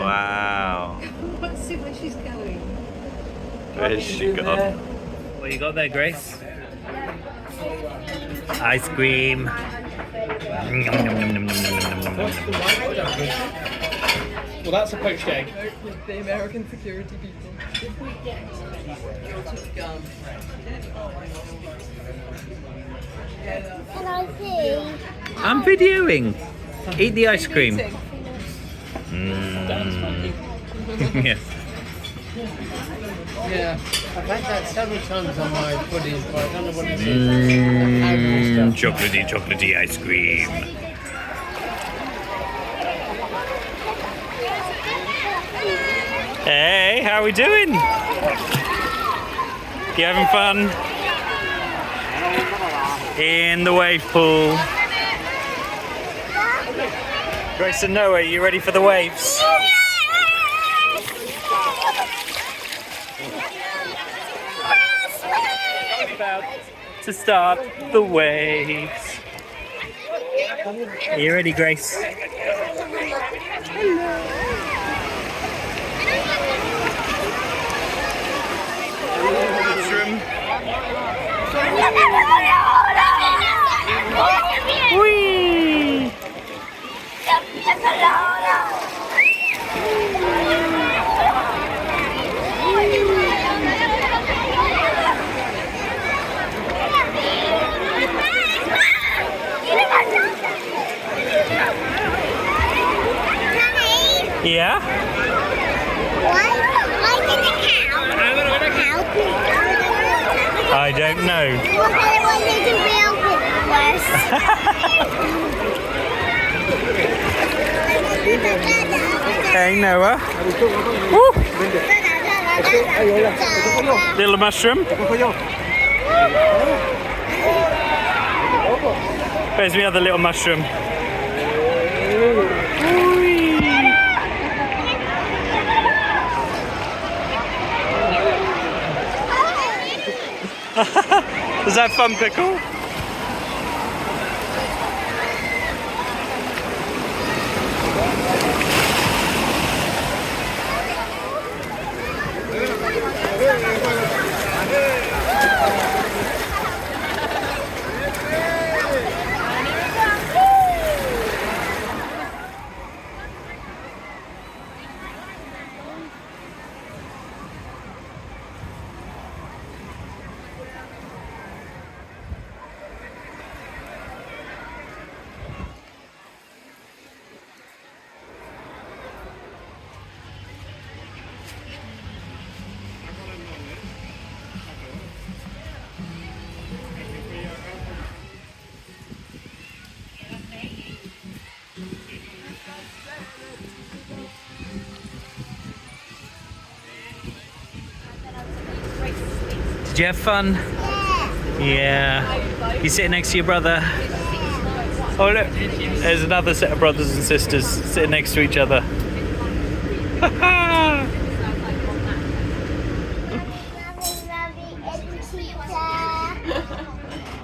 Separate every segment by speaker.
Speaker 1: Wow.
Speaker 2: Let's see where she's going.
Speaker 1: Where's she gone?
Speaker 3: What you got there, Grace? Ice cream.
Speaker 4: Well, that's a poached egg.
Speaker 2: The American security people.
Speaker 5: Can I see?
Speaker 3: I'm videoing. Eat the ice cream. Yes.
Speaker 4: Yeah, I've had that several times on my pudding, but I don't know what it is.
Speaker 3: Chocolatey, chocolatey ice cream. Hey, how are we doing? You having fun? In the wave pool. Grace and Noah, you ready for the waves? About to start the waves. Are you ready, Grace? Mushroom. Whee! Yeah?
Speaker 5: Why did the cow?
Speaker 3: I don't know.
Speaker 5: What I wanted to be open first.
Speaker 3: Hey, Noah. Woo! Little mushroom. Where's the other little mushroom? Was that fun, Pickle? Did you have fun? Yeah. You sitting next to your brother? Oh look, there's another set of brothers and sisters sitting next to each other.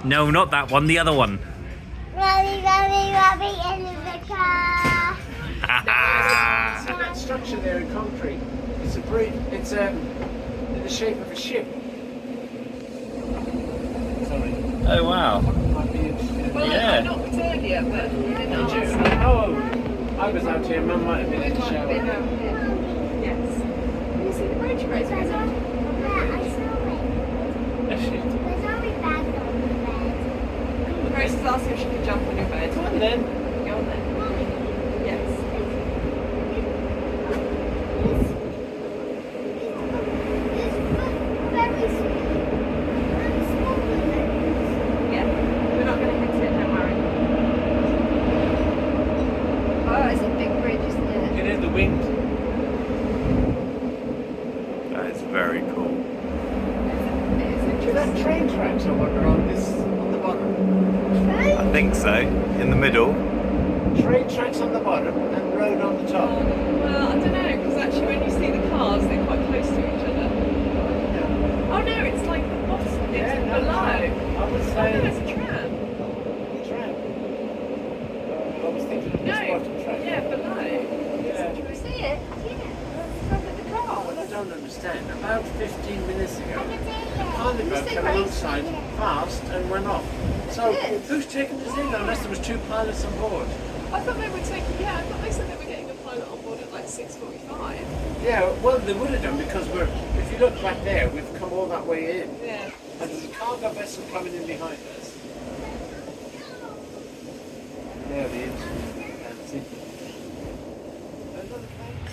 Speaker 3: No, not that one, the other one.
Speaker 5: Rabbit in the car.
Speaker 4: That structure there in concrete, it's in the shape of a ship. Sorry.
Speaker 3: Oh wow.
Speaker 4: Might be interesting.
Speaker 2: Well,
Speaker 3: Yeah.
Speaker 2: I knocked earlier, but you didn't answer.
Speaker 4: Oh, I was out here. Mum might have been in the
Speaker 2: Might have
Speaker 4: shower.
Speaker 2: been out here. Yes. Have you seen the bridge, Grace?
Speaker 5: Yeah, I saw it.
Speaker 4: Yes, she-
Speaker 5: There's only bags on the bed.
Speaker 2: Grace has asked if she could jump on your bed.
Speaker 4: Come on then.
Speaker 2: Go on then. Yes. Yeah. We're not going to hit it, don't worry. Oh, it's a big bridge, isn't it?
Speaker 4: You know the wind.
Speaker 1: That is very cool.
Speaker 2: It is
Speaker 4: Is
Speaker 2: interesting.
Speaker 4: that train tracks I wonder on the bottom?
Speaker 1: I think so. In the middle.
Speaker 4: Train tracks on the bottom and road on the top.
Speaker 2: Well, I don't know, because actually when you see the cars, they're quite close to each other.
Speaker 4: Yeah.
Speaker 2: Oh no, it's like the bottom, it's
Speaker 4: Yeah, no,
Speaker 2: below.
Speaker 4: I would
Speaker 2: Oh
Speaker 4: say
Speaker 2: no, it's a tram.
Speaker 4: tram. I was thinking of this
Speaker 2: No,
Speaker 4: bottom track.
Speaker 2: yeah, below.
Speaker 4: Yeah.
Speaker 2: Can we see it? Yeah.
Speaker 4: Stan, about 15 minutes ago,
Speaker 5: I can see
Speaker 4: the
Speaker 5: it.
Speaker 4: pilot boat came alongside fast and went off. So who's taking us in unless there was 2 pilots on board?
Speaker 2: I thought they were taking, I thought they said they were getting a pilot on board at like 6:45.
Speaker 4: Yeah, well they would have done because if you look back there, we've come all that way in.
Speaker 2: Yeah.
Speaker 4: And there's a cargo vessel coming in behind us. There it is. That's it. Another plane.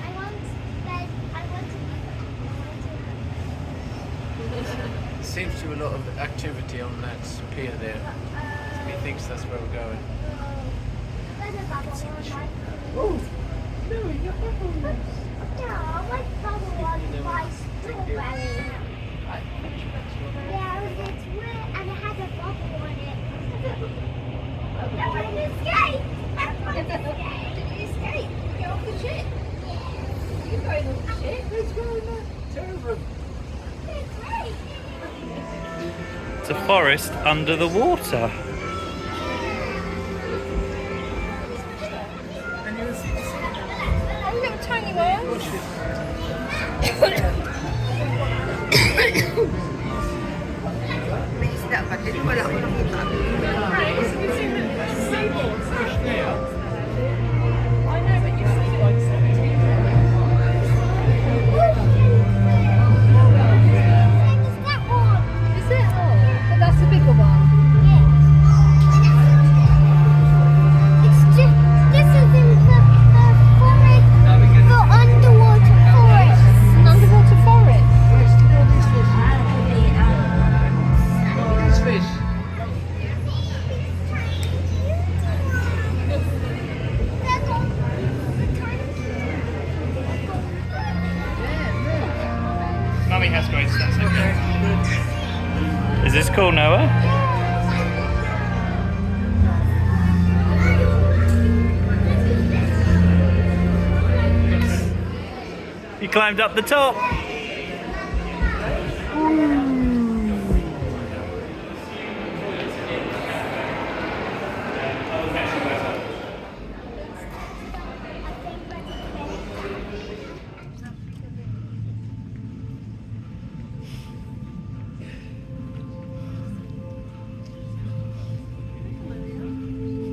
Speaker 5: I want bed. I want to.
Speaker 4: Seems to be a lot of activity on that pier there. He thinks that's where we're going.
Speaker 5: Oh. No, you got bubble ones. No, I like bubble ones by strawberry. Yeah, it's weird and it has a bubble in it. I want to escape. I want to escape.
Speaker 2: Did you escape? Get off the ship?
Speaker 5: Yeah.
Speaker 2: You're going off the ship?
Speaker 4: Let's go in there. Terrible.
Speaker 5: It's great.
Speaker 3: It's a forest under the water.
Speaker 2: Oh, little tiny ones. I know, but you've seen like 17.
Speaker 5: That one.
Speaker 2: Is it? Oh, but that's the bigger one.
Speaker 5: It's just, this is in the forest, the underwater forest.
Speaker 2: Underwater forest.
Speaker 4: These fish.
Speaker 3: Mummy has great stats, okay. Is this cool, Noah? You climbed up the top.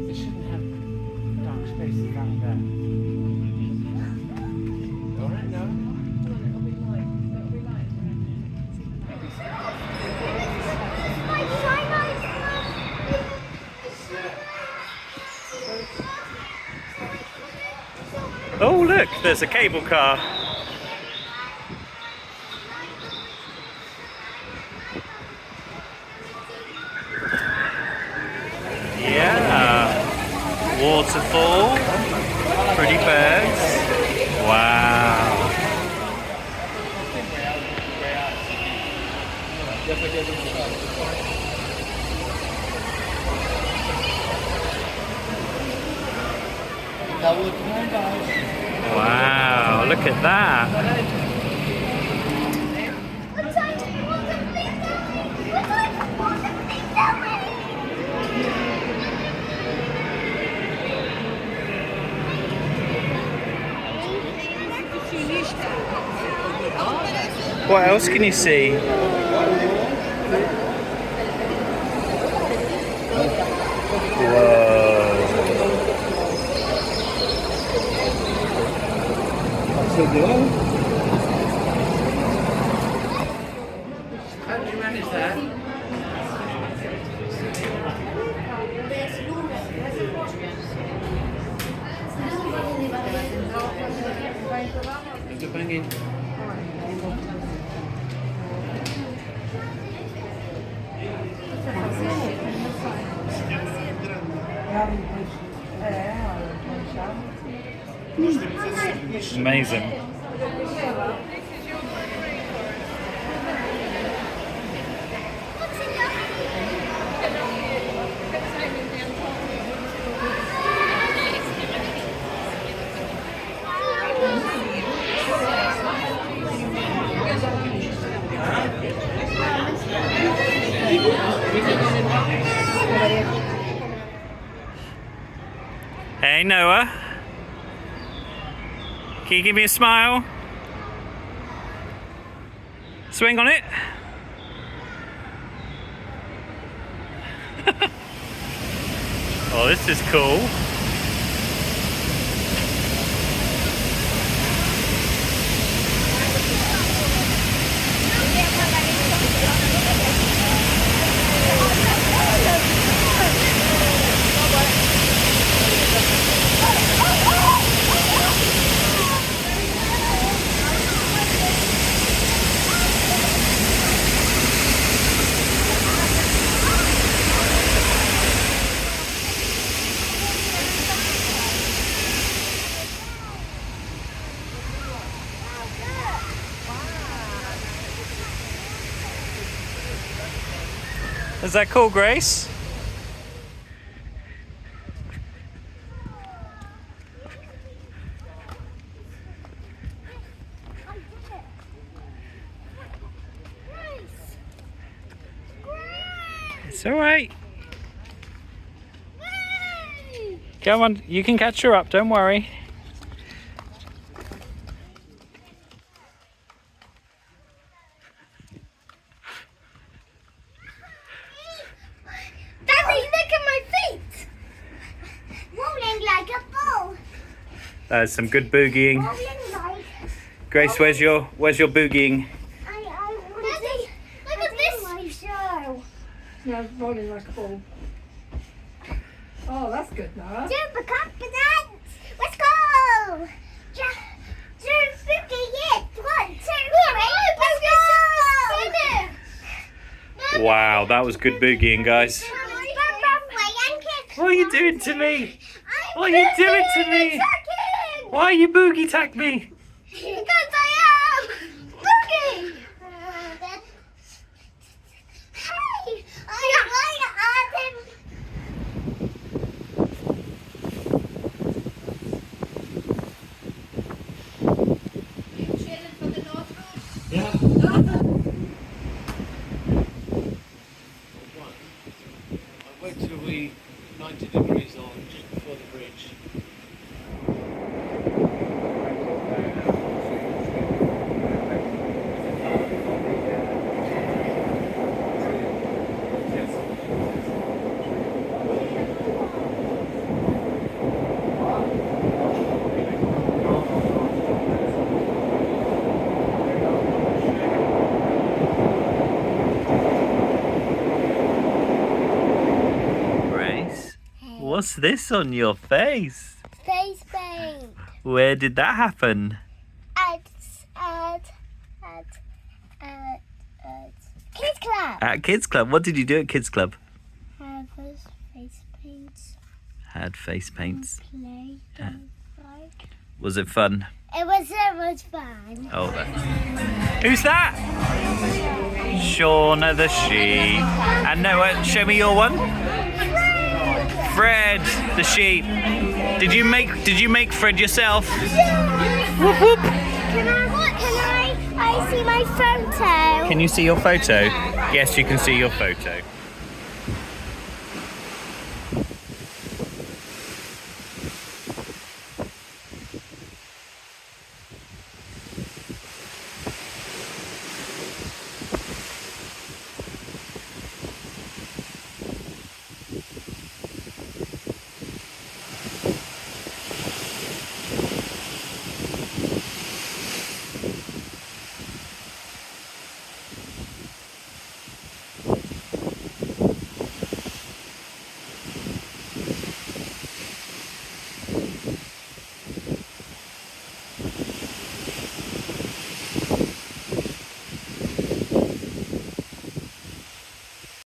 Speaker 4: They shouldn't have dark spaces like that. Alright, no.
Speaker 2: It'll be light. It'll be light.
Speaker 3: Oh, look, there's a cable car. Yeah. Waterfall. Pretty birds. Wow. Wow, look at that. What else can you see?
Speaker 4: How do you manage that? Look at banging.
Speaker 3: Amazing. Hey Noah, can you give me a smile? Swing on it. Oh, this is cool. Is that cool, Grace? It's all right. Come on, you can catch her up, don't worry.
Speaker 5: Daddy, look at my feet! Rolling like a ball.
Speaker 3: That's some good boogieing.
Speaker 5: Rolling like...
Speaker 3: Grace, where's your boogieing?
Speaker 5: Daddy, look at this! My show.
Speaker 2: No, rolling like a ball. Oh, that's good, Noah.
Speaker 5: Super confident! Let's go! Super spooky, yeah! 1, 2, 3, let's go!
Speaker 3: Wow, that was good boogieing, guys. What are you doing to me? What are you doing to me? Why are you boogie tag me?
Speaker 5: Because I am boogie! Hey! I'm going to add him.
Speaker 4: Wait till we 90 degrees on just before the bridge.
Speaker 3: Grace, what's this on your face?
Speaker 5: Face paint.
Speaker 3: Where did that happen?
Speaker 5: At Kids Club.
Speaker 3: At Kids Club. What did you do at Kids Club?
Speaker 5: Have us face paints.
Speaker 3: Had face paints.
Speaker 5: Play.
Speaker 3: Was it fun?
Speaker 5: It was so much fun.
Speaker 3: Oh, who's that? Shauna the sheep. And Noah, show me your one. Fred the sheep. Did you make Fred yourself? Whoop whoop.
Speaker 5: Can I see my photo?
Speaker 3: Can you see your photo? Yes, you can see your photo.